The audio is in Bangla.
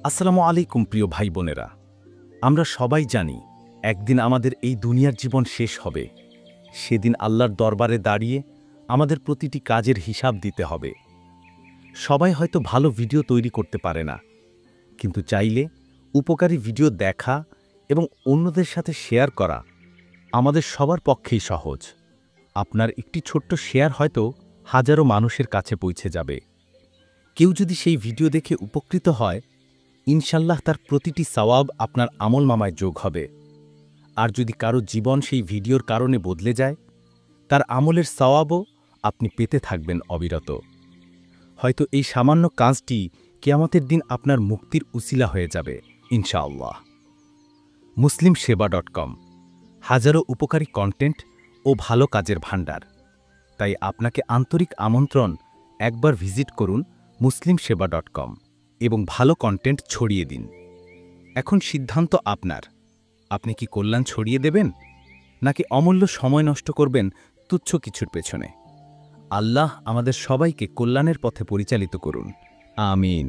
আসসালামু আলাইকুম প্রিয় ভাই বোনেরা। আমরা সবাই জানি একদিন আমাদের এই দুনিয়ার জীবন শেষ হবে। সেদিন আল্লাহর দরবারে দাঁড়িয়ে আমাদের প্রতিটি কাজের হিসাব দিতে হবে। সবাই হয়তো ভালো ভিডিও তৈরি করতে পারে না, কিন্তু চাইলে উপকারী ভিডিও দেখা এবং অন্যদের সাথে শেয়ার করা আমাদের সবার পক্ষেই সহজ। আপনার একটি ছোট্ট শেয়ার হয়তো হাজারো মানুষের কাছে পৌঁছে যাবে। কেউ যদি সেই ভিডিও দেখে উপকৃত হয়, ইনশাল্লাহ তার প্রতিটি সওয়াব আপনার আমলনামায় যোগ হবে। আর যদি কারো জীবন সেই ভিডিওর কারণে বদলে যায়, তার আমলের সওয়াবও আপনি পেতে থাকবেন অবিরত। হয়তো এই সামান্য কাজটি কিয়ামতের দিন আপনার মুক্তির উসিলা হয়ে যাবে ইনশাআল্লাহ। muslimseba.com হাজারো উপকারী কন্টেন্ট ও ভালো কাজের ভাণ্ডার। তাই আপনাকে আন্তরিক আমন্ত্রণ, একবার ভিজিট করুন muslimseba.com এবং ভালো কন্টেন্ট ছড়িয়ে দিন। এখন সিদ্ধান্ত আপনার। আপনি কি কল্যাণ ছড়িয়ে দেবেন, নাকি অমূল্য সময় নষ্ট করবেন তুচ্ছ কিছুর পেছনে? আল্লাহ আমাদের সবাইকে কল্যাণের পথে পরিচালিত করুন। আমিন।